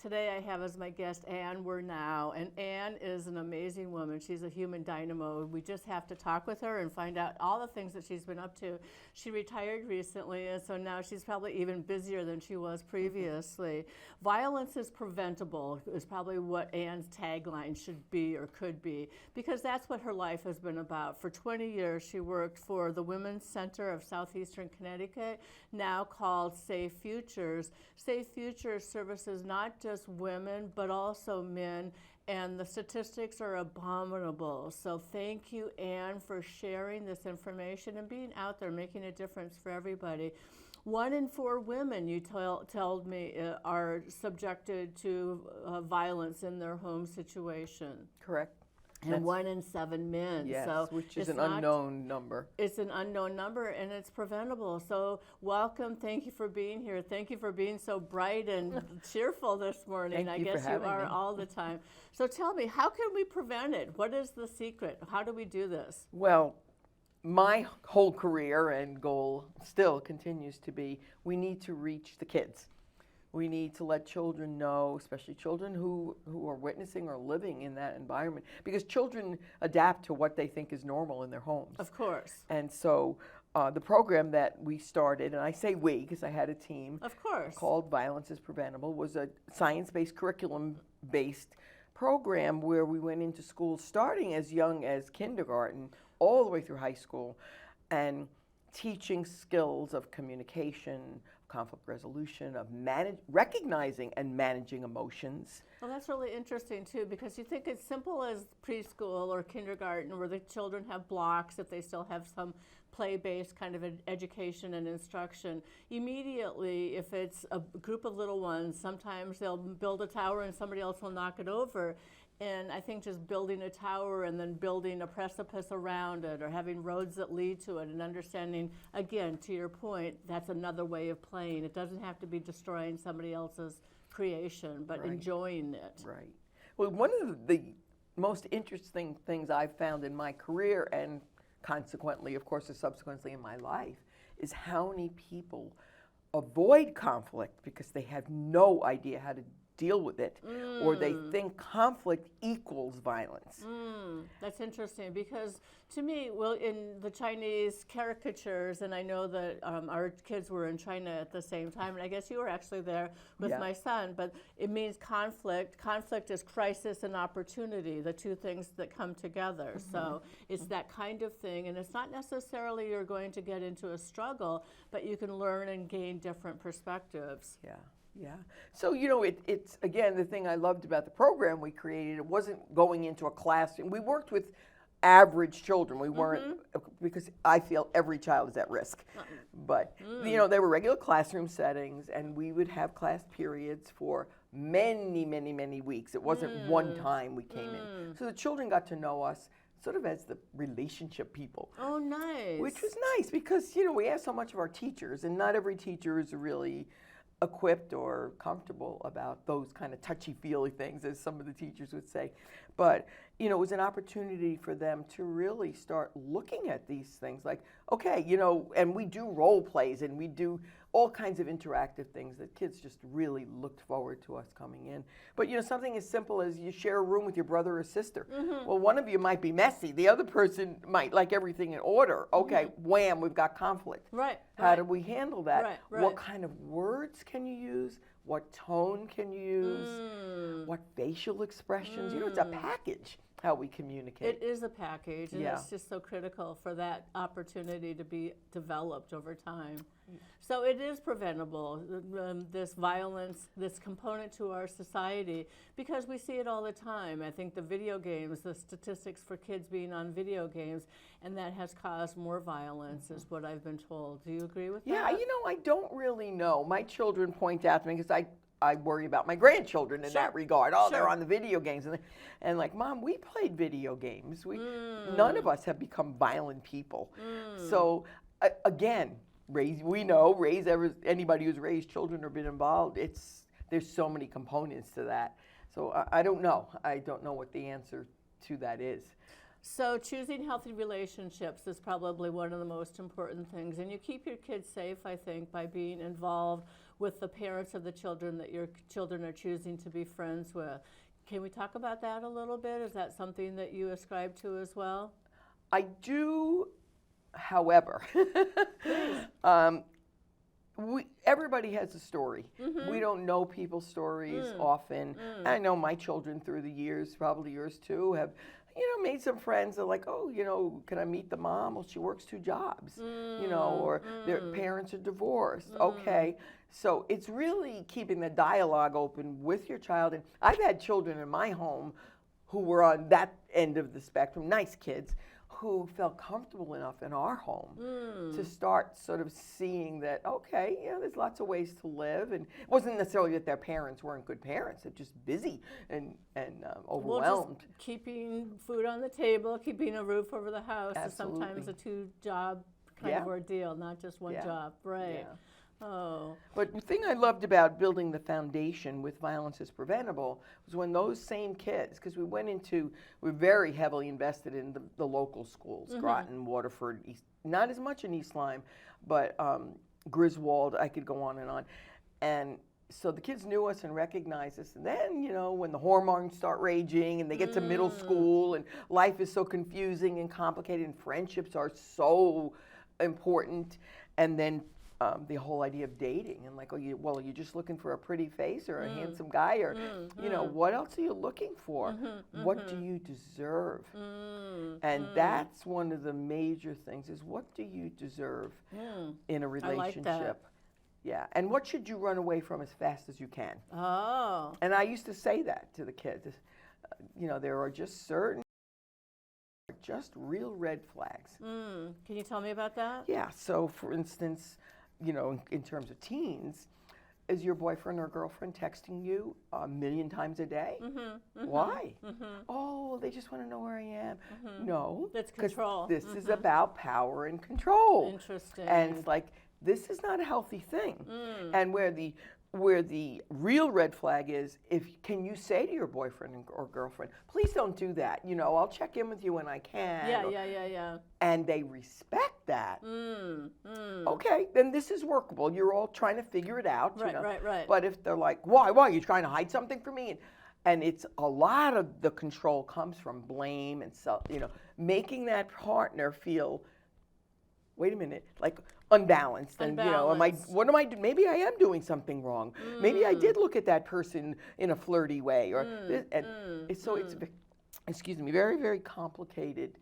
Today I have as my guest Anne Wernau, and Anne is an amazing woman. She's a human dynamo. We just have to talk with her and find out all the things that she's been up to. She retired recently, and so now she's probably even busier than she was previously. Violence is preventable is probably what Anne's tagline should be or could be, because that's what her life has been about. For 20 years, she worked for the Women's Center of Southeastern Connecticut, now called Safe Futures. Safe Futures services not just women, but also men, and the statistics are abominable. So thank you, Anne, for sharing this information and being out there, making a difference for everybody. 1 in 4 women, you told me, are subjected to violence in their home situation. Correct. And 1 in 7 men. Yes, so which is an unknown number. It's an unknown number, and it's preventable. So welcome. Thank you for being here. Thank you for being so bright and cheerful this morning. Thank you I guess for you having are me. all the time. So tell me, how can we prevent it? What is the secret? How do we do this? Well, my whole career and goal still continues to be we need to reach the kids. We need to let children know, especially children who are witnessing or living in that environment, because children adapt to what they think is normal in their homes. Of course. And so the program that we started, and I say we because I had a team Of course. called Violence is Preventable, was a science-based, curriculum-based program where we went into schools starting as young as kindergarten all the way through high school and teaching skills of communication, conflict resolution, of recognizing and managing emotions. Well, that's really interesting, too, because you think it's simple as preschool or kindergarten where the children have blocks if they still have some play-based kind of education and instruction. Immediately, if it's a group of little ones, sometimes they'll build a tower and somebody else will knock it over. And I think just building a tower and then building a precipice around it or having roads that lead to it and understanding, again, to your point, that's another way of playing. It doesn't have to be destroying somebody else's creation, but Right. enjoying it. Right. Well, one of the most interesting things I've found in my career and consequently, of course, subsequently in my life, is how many people avoid conflict because they have no idea how to deal with it, or they think conflict equals violence. That's interesting because to me, well, in the Chinese caricatures, and I know that our kids were in China at the same time, and I guess you were actually there with my son, but it means conflict. Conflict is crisis and opportunity, the two things that come together. So it's that kind of thing, and it's not necessarily you're going to get into a struggle, but you can learn and gain different perspectives. Yeah. Yeah. So, you know, it's, again, the thing I loved about the program we created, it wasn't going into a classroom. We worked with average children. We weren't, because I feel every child is at risk. But, you know, they were regular classroom settings, and we would have class periods for many, many, many weeks. It wasn't one time we came in. So the children got to know us sort of as the relationship people. Oh, nice. Which was nice because, you know, we ask so much of our teachers, and not every teacher is really equipped or comfortable about those kind of touchy-feely things, as some of the teachers would say. But, you know, it was an opportunity for them to really start looking at these things like, okay, you know, and we do role plays and we do all kinds of interactive things that kids just really looked forward to us coming in. But, you know, something as simple as you share a room with your brother or sister. Well, one of you might be messy. The other person might like everything in order. Okay, wham, we've got conflict. Right. How do we handle that? Right. What kind of words can you use? What tone can you use? What facial expressions? You know, it's a package how we communicate. It is a package, and it's just so critical for that opportunity to be developed over time. So it is preventable, this violence, this component to our society, because we see it all the time. I think the video games, the statistics for kids being on video games, and that has caused more violence, is what I've been told. Do you agree with that? Yeah, you know, I don't really know. My children point out to me, because I worry about my grandchildren in that regard. Oh, they're Sure. on the video games, and like, Mom, we played video games. None of us have become violent people. So again, anybody who's raised children or been involved. There's so many components to that. So I don't know. I don't know what the answer to that is. So choosing healthy relationships is probably one of the most important things. And you keep your kids safe, I think, by being involved with the parents of the children that your children are choosing to be friends with. Can we talk about that a little bit? Is that something that you ascribe to as well? I do, however, everybody has a story. We don't know people's stories often. I know my children through the years, probably yours too, have made some friends that are like, oh, can I meet the mom? Well, she works 2 jobs, or their parents are divorced. Okay. So it's really keeping the dialogue open with your child. And I've had children in my home who were on that end of the spectrum, nice kids, who felt comfortable enough in our home to start sort of seeing that, okay, there's lots of ways to live. And it wasn't necessarily that their parents weren't good parents. They're just busy and overwhelmed. Well, just keeping food on the table, keeping a roof over the house Absolutely. is sometimes a 2-job kind of ordeal, not just one job. Right. Yeah. Oh. But the thing I loved about building the foundation with Violence is Preventable was when those same kids, because we're very heavily invested in the local schools, Groton, Waterford, not as much in East Lyme, but Griswold, I could go on. And so the kids knew us and recognized us. And then, when the hormones start raging and they get to middle school and life is so confusing and complicated and friendships are so important, and then the whole idea of dating and like, are you just looking for a pretty face or a handsome guy, or what else are you looking for? What do you deserve? And that's one of the major things is, what do you deserve in a relationship? I like that. Yeah, and what should you run away from as fast as you can? Oh. And I used to say that to the kids. There are just real red flags. Can you tell me about that? Yeah, so for instance, in terms of teens, is your boyfriend or girlfriend texting you 1,000,000 times a day? Why? Oh, they just want to know where I am. No. That's control. This is about power and control. Interesting. And it's like, this is not a healthy thing. And where the real red flag is, can you say to your boyfriend or girlfriend, please don't do that. I'll check in with you when I can. Yeah. And they respect that. Okay, then this is workable. You're all trying to figure it out. Right. But if they're like, why? Are you trying to hide something from me? And it's a lot of the control comes from blame and making that partner feel, wait a minute, like unbalanced. And what am I doing? Maybe I am doing something wrong. Maybe I did look at that person in a flirty way, so it's very, very complicated.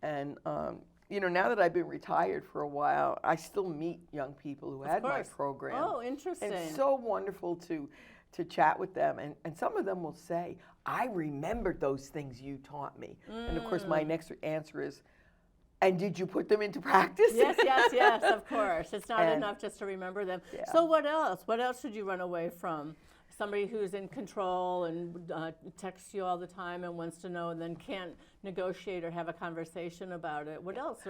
And now that I've been retired for a while, I still meet young people who had my program. Oh, interesting. And it's so wonderful to chat with them. And some of them will say, I remembered those things you taught me. And of course, my next answer is, and did you put them into practice? Yes, of course. It's not enough just to remember them. Yeah. So what else? What else should you run away from? Somebody who's in control and texts you all the time and wants to know and then can't negotiate or have a conversation about it. What else?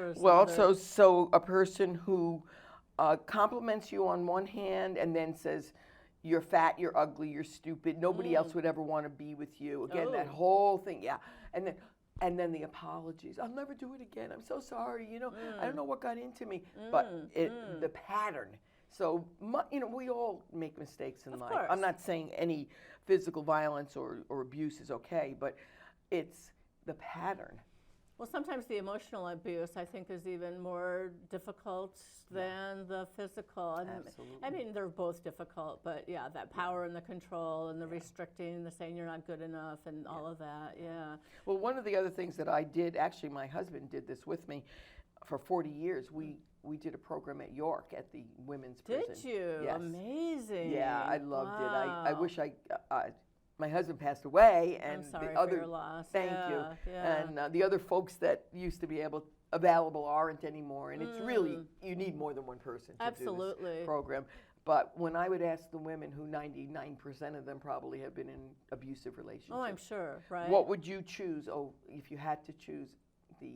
So a person who compliments you on one hand and then says, you're fat, you're ugly, you're stupid, nobody else would ever want to be with you. Again, that whole thing, And then the apologies. I'll never do it again. I'm so sorry. I don't know what got into me. But the pattern. So, we all make mistakes in life. Course. I'm not saying any physical violence or abuse is okay, but it's the pattern. Well, sometimes the emotional abuse, I think, is even more difficult than the physical. And Absolutely. I mean, they're both difficult, but that power and the control and the restricting and the saying you're not good enough and all of that, Well, one of the other things that I did, actually my husband did this with me for 40 years. We did a program at York at the women's prison. Did you? Yes. Amazing. Yeah, I loved it. I Wow. wish my husband passed away, and I'm sorry the other for your loss. thank you. Yeah. And the other folks that used to be able available aren't anymore, and it's really, you need more than one person to do this program. But when I would ask the women, who 99% of them probably have been in abusive relationships. Oh, I'm sure, right? What would you choose? Oh, if you had to choose the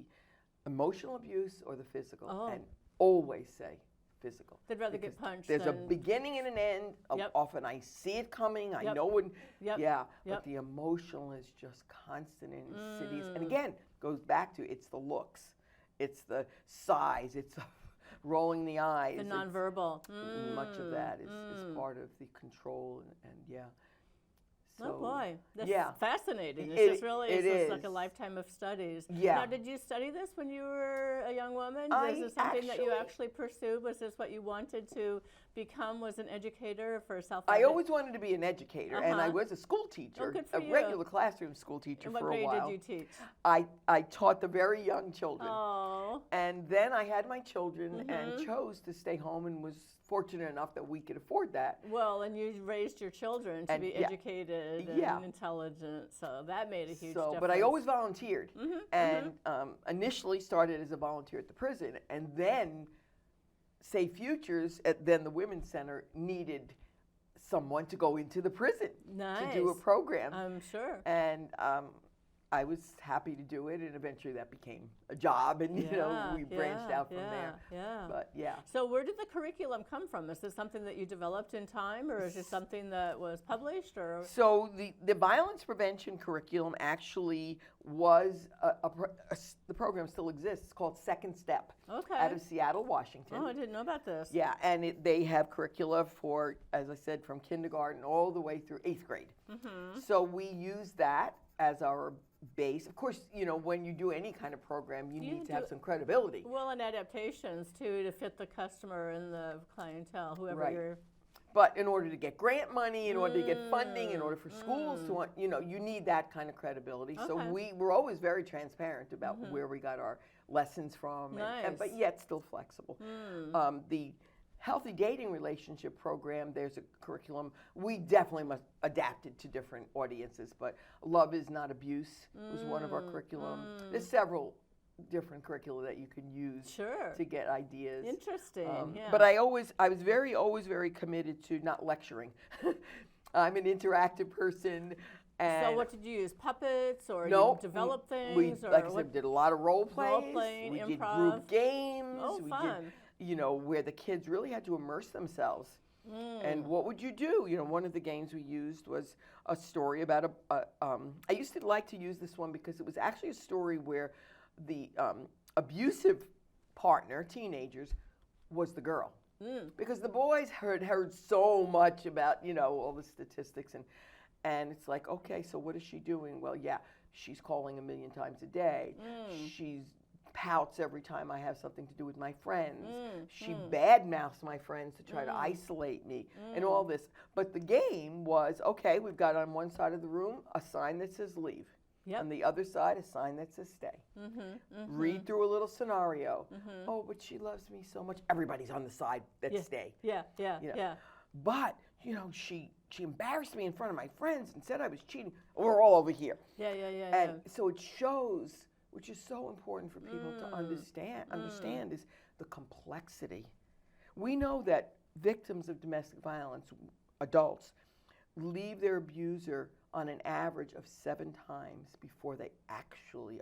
emotional abuse or the physical, and always say physical. They'd rather get punched. There's a beginning and an end. Often I see it coming. I know when. But the emotional is just constant and insidious. And again, goes back to it's the looks, it's the size, it's the rolling the eyes. The nonverbal. Much of that is part of the control and So, oh boy, that's yeah. fascinating. It's just like a is. lifetime of studies. Yeah. Now, did you study this when you were a young woman? I Is this something that you actually pursued? Was this what you wanted to become, was an educator for self? I always wanted to be an educator, and I was a school teacher, good for a you. regular classroom school teacher And for a while. what grade did you teach? I taught the very young children. Oh. And then I had my children and chose to stay home and was fortunate enough that we could afford that. Well, and you raised your children to be educated and intelligent, so that made a huge difference. But I always volunteered, and initially started as a volunteer at the prison, and then Save Futures, then the Women's Center needed someone to go into the prison to do a program. I'm sure. And I was happy to do it, and eventually that became a job, and you know, we branched out from there. But So where did the curriculum come from? Is this something that you developed in time, or is it something that was published, or? So the violence prevention curriculum actually was the program still exists. It's called Second Step. Okay. Out of Seattle, Washington. Oh, I didn't know about this. Yeah, and they have curricula for, as I said, from kindergarten all the way through 8th grade. So we use that as our base. Of course, you know, when you do any kind of program, you need to have some credibility. Well, and adaptations, too, to fit the customer and the clientele, whoever you're... But in order to get grant money, in order to get funding, in order for schools to want, you know, you need that kind of credibility. So we were always very transparent about where we got our lessons from, but yet still flexible. The Healthy Dating Relationship Program, there's a curriculum. We definitely must adapt it to different audiences, but Love is Not Abuse was one of our curriculum. There's several different curricula that you can use to get ideas. Interesting, But I was always very committed to not lecturing. I'm an interactive person. And so what did you use, puppets, or you develop things? We, like I said, did a lot of role plays. Role-playing, we improv. did group games. Oh, fun. Did, you know, where the kids really had to immerse themselves. And what would you do? You know, one of the games we used was a story about I used to like to use this one because it was actually a story where the abusive partner, teenagers, was the girl. Because the boys heard so much about, you know, all the statistics, and it's like, okay, so what is she doing? Well, yeah, she's calling 1 million times a day. She's pouts every time I have something to do with my friends. She badmouths my friends to try to isolate me and all this. But the game was, okay, we've got on one side of the room a sign that says leave. On the other side, a sign that says stay. Read through a little scenario. Oh, but she loves me so much. Everybody's on the side that stay. But, you know, she embarrassed me in front of my friends and said I was cheating. We're all over here. And so it shows, which is so important for people to understand is the complexity. We know that victims of domestic violence, adults, leave their abuser on an average of 7 times before they actually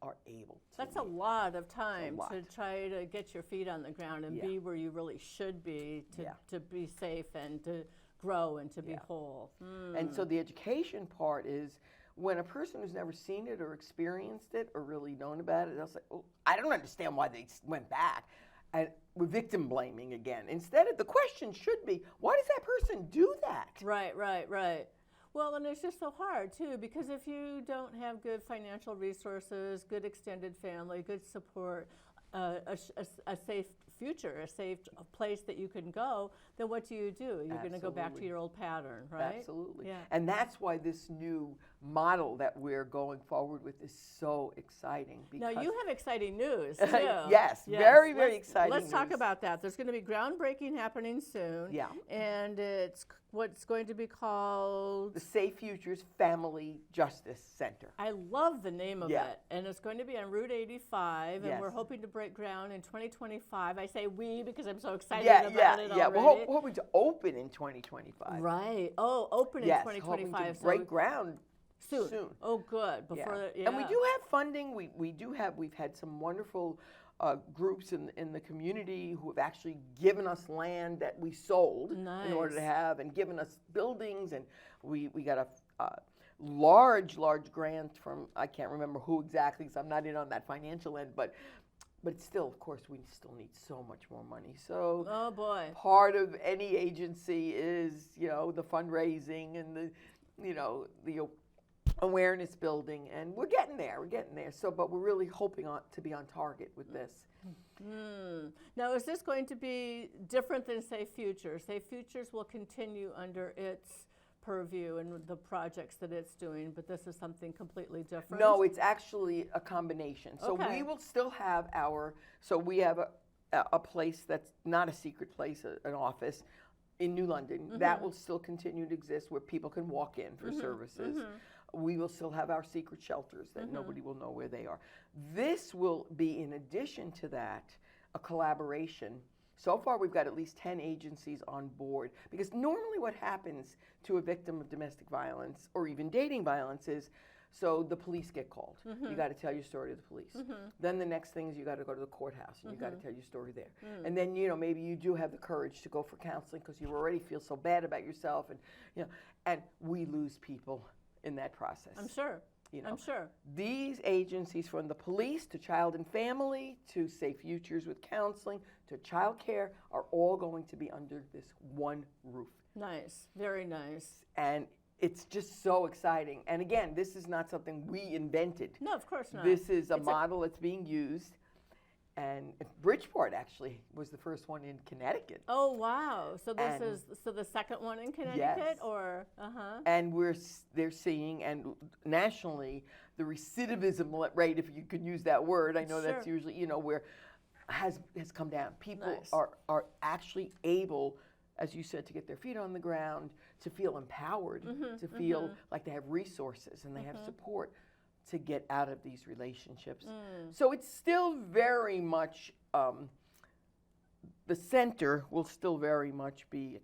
are able to. That's a lot of time to try to get your feet on the ground and be where you really should be to be safe and to grow and to be whole. And so the education part is when a person who's never seen it or experienced it or really known about it, they'll say, oh, I don't understand why they went back. And we're victim blaming again. Instead, the question should be, why does that person do that? Right. Well, and it's just so hard, too, because if you don't have good financial resources, good extended family, good support, a safe future, a safe place that you can go, then what do? You're going to go back to your old pattern, right? Absolutely. Yeah. And that's why this new model that we're going forward with is so exciting. Now, you have exciting news, too. Yes, very, very exciting Let's talk news. about that. There's going to be groundbreaking happening soon. Yeah. And it's what's going to be called? The Safe Futures Family Justice Center. I love the name of Yeah. it. And it's going to be on Route 85, and Yes. we're hoping to break ground in 2025. I say we because I'm so excited Yeah, about it yeah. already. We're hoping to open in 2025. Right. Oh, open in Yes, 2025. hoping to so break ground soon. soon. Oh, good. Before Yeah. the, And we do have funding. We've had some wonderful groups in the community who have actually given us land that we sold in order to Nice. have, and given us buildings, and we got a large grant from, I can't remember who exactly, because I'm not in on that financial end, but still, of course, we still need so much more money. So Oh, boy. part of any agency is, the fundraising and the awareness building, and we're getting there. So, but we're really hoping to be on target with this. Now, is this going to be different than Safe Futures? Safe Futures will continue under its purview and the projects that it's doing, but this is something completely different? No, it's actually a combination. So Okay. we will still have we have a place that's not a secret place, an office in New London. That will still continue to exist, where people can walk in for services. We will still have our secret shelters that nobody will know where they are. This will be, in addition to that, a collaboration. So far, we've got at least 10 agencies on board, because normally what happens to a victim of domestic violence or even dating violence is, so the police get called. You got to tell your story to the police. Then the next thing is you got to go to the courthouse, and you got to tell your story there. And then, maybe you do have the courage to go for counseling because you already feel so bad about yourself, and we lose people in that process. I'm sure. I'm sure. These agencies, from the police to child and family to Safe Futures with counseling to child care, are all going to be under this one roof. Nice. Very nice. And it's just so exciting. And again, this is not something we invented. No, of course not. This is a model that's being used. And Bridgeport actually was the first one in Connecticut. Oh, wow. So this And- is the second one in Connecticut? Yes. Or, And they're seeing, and nationally, the recidivism rate, if you could use that word, I know that's Sure. usually, where has come down. People Nice. are actually able, as you said, to get their feet on the ground, to feel empowered, to feel like they have resources and they have support to get out of these relationships. So it's still very much, the center will still very much be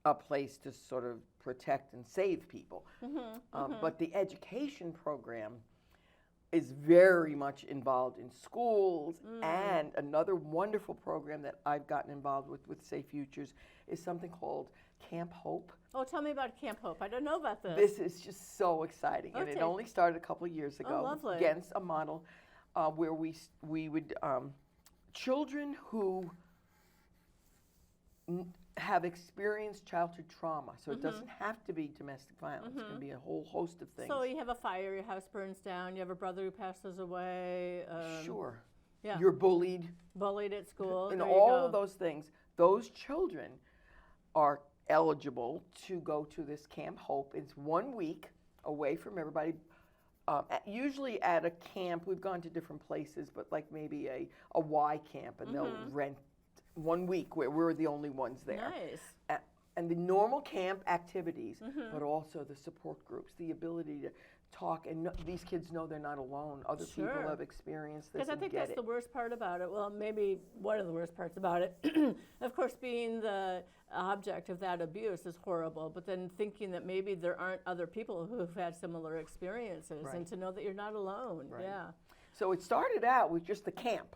a place to sort of protect and save people. But the education program is very much involved in schools, and another wonderful program that I've gotten involved with Safe Futures is something called Camp Hope. Oh, tell me about Camp Hope. I don't know about this. This is just so exciting, and it Okay. only started a couple of years ago. lovely. Against a model where we would children who have experienced childhood trauma. So it doesn't have to be domestic violence. It can be a whole host of things. So you have a fire, your house burns down, you have a brother who passes away. Sure. Yeah. You're bullied, Bullied at school. and there you all go. of those things. Those children are eligible to go to this Camp Hope. It's 1 week away from everybody. Usually at a camp, we've gone to different places, but like maybe a Y camp, and they'll rent 1 week where we're the only ones there. Nice. And the normal camp activities, but also the support groups, the ability to talk, and these kids know they're not alone. Other people Sure. have experienced this Because I and think get that's it. the worst part about it. Well, maybe one of the worst parts about it. Of course, being the object of that abuse is horrible, but then thinking that maybe there aren't other people who've had similar experiences, Right. and to know that you're not alone. Right. Yeah. So it started out with just the camp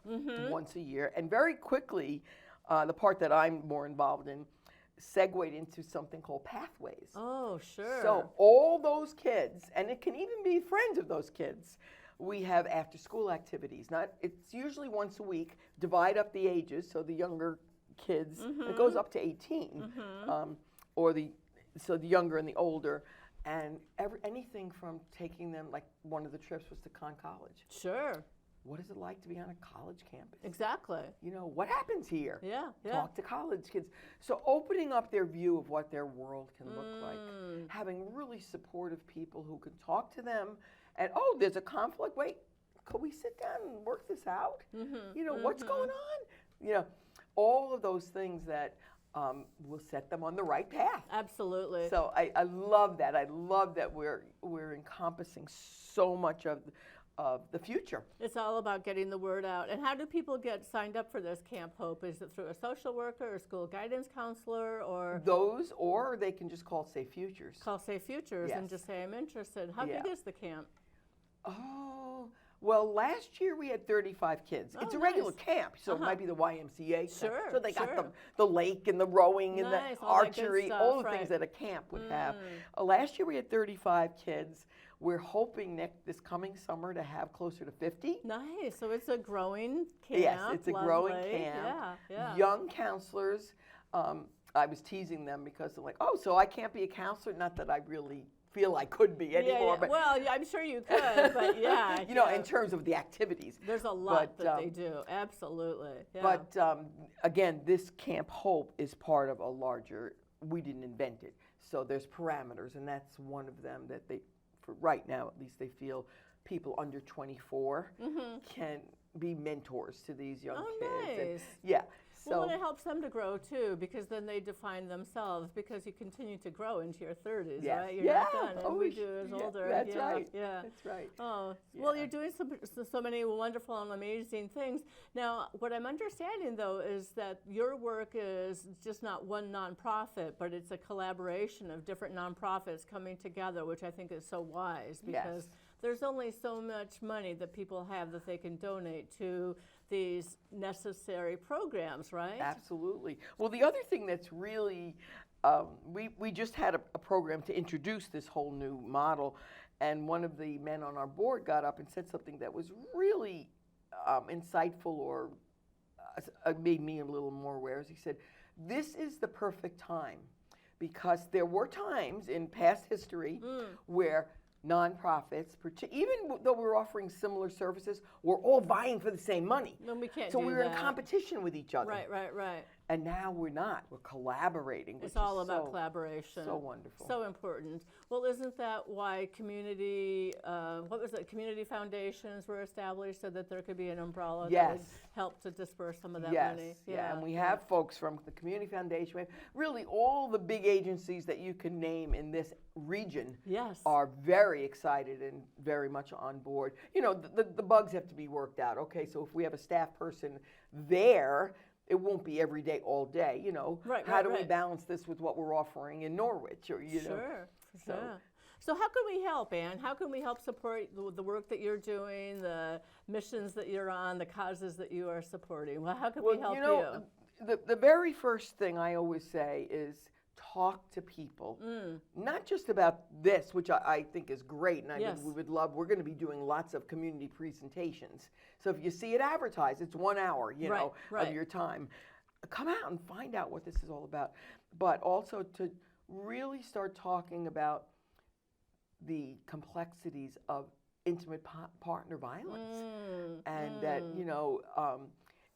once a year, and very quickly, the part that I'm more involved in segued into something called Pathways. Oh, sure. So all those kids, and it can even be friends of those kids, we have after-school activities. It's usually once a week. Divide up the ages, so the younger kids, it goes up to 18, so the younger and the older, and anything from taking them, like one of the trips was to Conn College. Sure. what is it like to be on a college campus? Exactly. You know, what happens here? Yeah, yeah. Talk to college kids. So opening up their view of what their world can look like. Having really supportive people who can talk to them and, oh, there's a conflict. Wait, could we sit down and work this out? You know, what's going on? You know, all of those things that will set them on the right path. Absolutely. So I love that. I love that we're encompassing so much of the future. It's all about getting the word out. And how do people get signed up for this Camp Hope? Is it through a social worker or school guidance counselor or? Those, or they can just call Safe Futures. Call Safe Futures and just say, I'm interested. How big is the camp? Oh, well, last year we had 35 kids. It's a regular camp, so it might be the YMCA. Sure, so they got the lake and the rowing and the archery, all the things right. that a camp would have. Last year we had 35 kids. We're hoping this coming summer to have closer to 50. Nice. So it's a growing camp. Yes, it's a growing camp. Yeah, yeah. Young counselors. I was teasing them because they're like, oh, so I can't be a counselor? Not that I really feel I could be anymore. But well, I'm sure you could, but yeah. you know, in terms of the activities. There's a lot that they do, absolutely. Yeah. But again, this Camp Hope is part of a larger, we didn't invent it. So there's parameters, and that's one of them that they, for right now at least, they feel people under 24 can be mentors to these young kids. Nice. And, yeah. So, well, and it helps them to grow too, because then they define themselves. Because you continue to grow into your 30s, right? You're not done, and we do as older. That's right. Yeah, that's right. Oh, well, you're doing so many wonderful and amazing things. Now, what I'm understanding though is that your work is just not one nonprofit, but it's a collaboration of different nonprofits coming together, which I think is so wise because there's only so much money that people have that they can donate to these necessary programs, right? Absolutely. Well, the other thing that's really, we just had a program to introduce this whole new model, and one of the men on our board got up and said something that was really insightful or made me a little more aware. He said, this is the perfect time, because there were times in past history where nonprofits, even though we're offering similar services, we're all vying for the same money. No, we can't so do we were in competition with each other. Right, right, right. And now we're not. We're collaborating. It's all about collaboration. So wonderful. So important. Well, isn't that why community foundations were established, so that there could be an umbrella that would help to disperse some of that money? Yeah, and we have folks from the Community Foundation, really all the big agencies that you can name in this region are very excited and very much on board. You know, the bugs have to be worked out. Okay, so if we have a staff person there, it won't be every day, all day, you know. How do we balance this with what we're offering in Norwich, or, you know? Sure. So how can we help, Anne? How can we help support the work that you're doing, the missions that you're on, the causes that you are supporting? Well, how can we help you? The very first thing I always say is talk to people, not just about this, which I think is great, and we would love. We're going to be doing lots of community presentations. So if you see it advertised, it's 1 hour, you know, of your time. Come out and find out what this is all about. But also to really start talking about the complexities of intimate partner violence, and that, you know,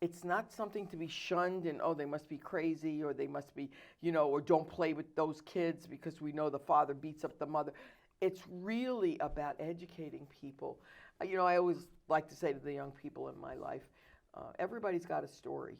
it's not something to be shunned and, oh, they must be crazy, or they must be, you know, or don't play with those kids because we know the father beats up the mother. It's really about educating people. You know, I always like to say to the young people in my life, everybody's got a story.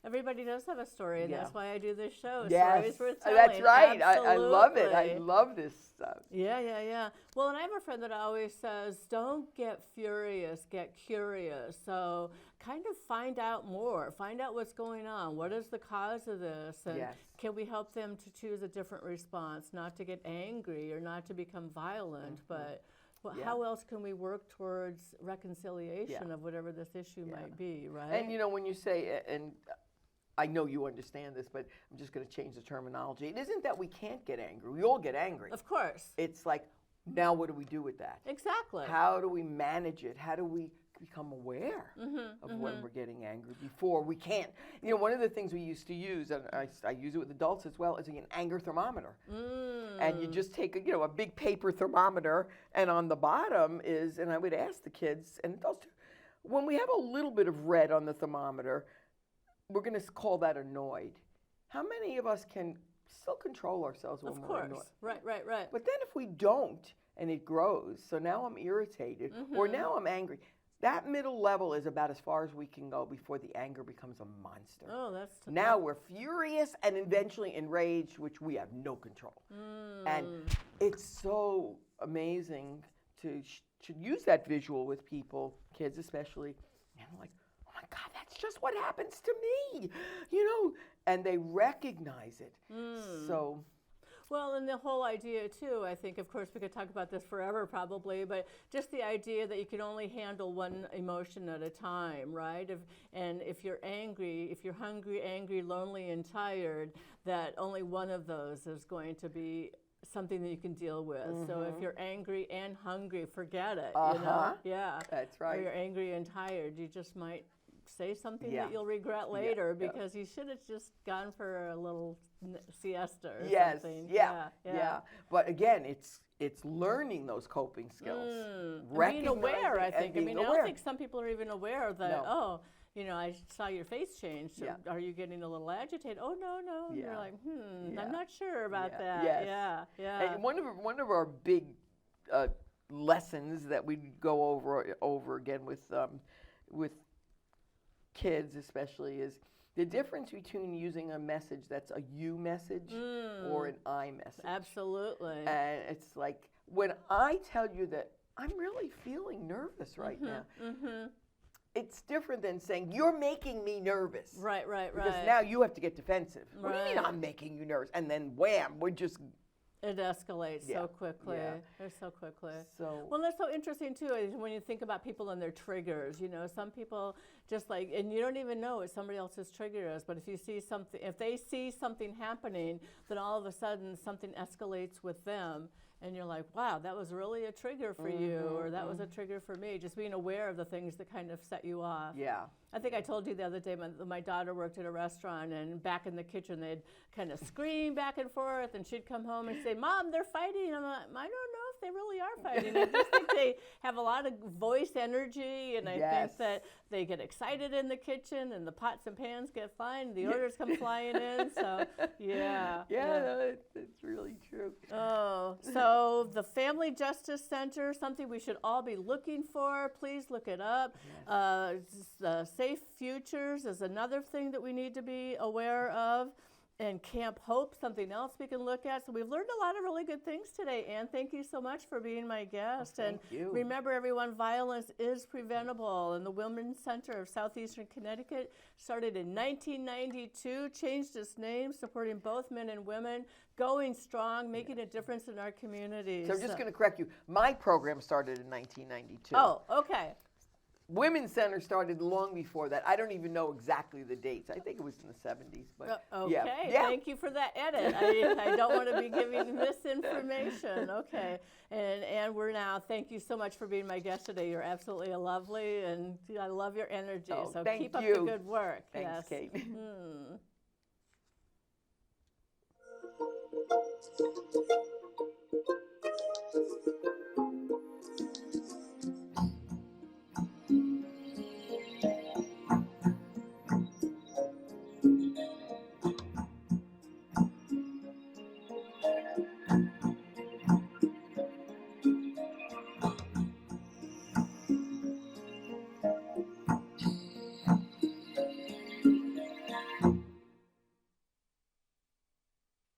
Everybody does have a story, and that's why I do this show. Yes, Stories worth telling. that's right. Absolutely. I love it. I love this stuff. Yeah. Well, and I have a friend that always says, don't get furious, get curious. So kind of find out more. Find out what's going on. What is the cause of this? And can we help them to choose a different response, not to get angry or not to become violent, but how else can we work towards reconciliation of whatever this issue might be, right? And, you know, when you say, and I know you understand this, but I'm just going to change the terminology. It isn't that we can't get angry. We all get angry. Of course. It's like, now what do we do with that? Exactly. How do we manage it? How do we become aware of when we're getting angry before we can't? You know, one of the things we used to use, and I use it with adults as well, is an anger thermometer. And you just take a big paper thermometer, and on the bottom is, and I would ask the kids and adults too, when we have a little bit of red on the thermometer, we're going to call that annoyed. How many of us can still control ourselves when we're annoyed? Of course. Right. But then if we don't, and it grows, so now I'm irritated, or now I'm angry, that middle level is about as far as we can go before the anger becomes a monster. Oh, that's now we're furious and eventually enraged, which we have no control. And it's so amazing to use that visual with people, kids especially. And I'm like, oh my God, that's just what happens to me, and they recognize it. So. Well, and the whole idea, too, I think, of course, we could talk about this forever probably, but just the idea that you can only handle one emotion at a time, right? If you're angry, if you're hungry, angry, lonely, and tired, that only one of those is going to be something that you can deal with. So if you're angry and hungry, forget it, Yeah. That's right. Or you're angry and tired, you just might say something that you'll regret later because you should have just gone for a little siesta or something. Yeah. But again, it's learning those coping skills. Being aware, I think. I don't think some people are even aware that, I saw your face change. So are you getting a little agitated? Oh, no. Yeah. You're like, I'm not sure about that. Yes. Yeah. And one of our big lessons that we go over again with kids especially is the difference between using a message that's a you message or an I message. Absolutely. And it's like, when I tell you that I'm really feeling nervous right now, it's different than saying, you're making me nervous. Right. Because now you have to get defensive. What do you mean I'm making you nervous? And then wham, it escalates so quickly. So quickly. So well, that's so interesting too. Is when you think about people and their triggers. Some people just like, and you don't even know what somebody else's trigger is. But if they see something happening, then all of a sudden something escalates with them, and you're like, wow, that was really a trigger for you, or that was a trigger for me. Just being aware of the things that kind of set you off. Yeah. I think I told you the other day, my daughter worked at a restaurant, and back in the kitchen, they'd kind of scream back and forth, and she'd come home and say, Mom, they're fighting. I'm like, I don't know if they really are fighting. I just think they have a lot of voice energy, and I think that they get excited in the kitchen, and the pots and pans get flying, the orders come flying in, so Yeah, it's really true. Oh, so the Family Justice Center, something we should all be looking for. Please look it up. Safe Futures is another thing that we need to be aware of. And Camp Hope, something else we can look at. So we've learned a lot of really good things today, Anne. Thank you so much for being my guest. Thank you. Remember, everyone, violence is preventable. And the Women's Center of Southeastern Connecticut started in 1992, changed its name, supporting both men and women, going strong, making a difference in our communities. So I'm just going to correct you. My program started in 1992. Oh, okay. Women's Center started long before that. I don't even know exactly the dates. I think it was in the 70s. But okay, thank you for that edit. I don't want to be giving misinformation. Okay, and Anne Wernau, thank you so much for being my guest today. You're absolutely lovely, and I love your energy. So keep up the good work. Thanks, Kate.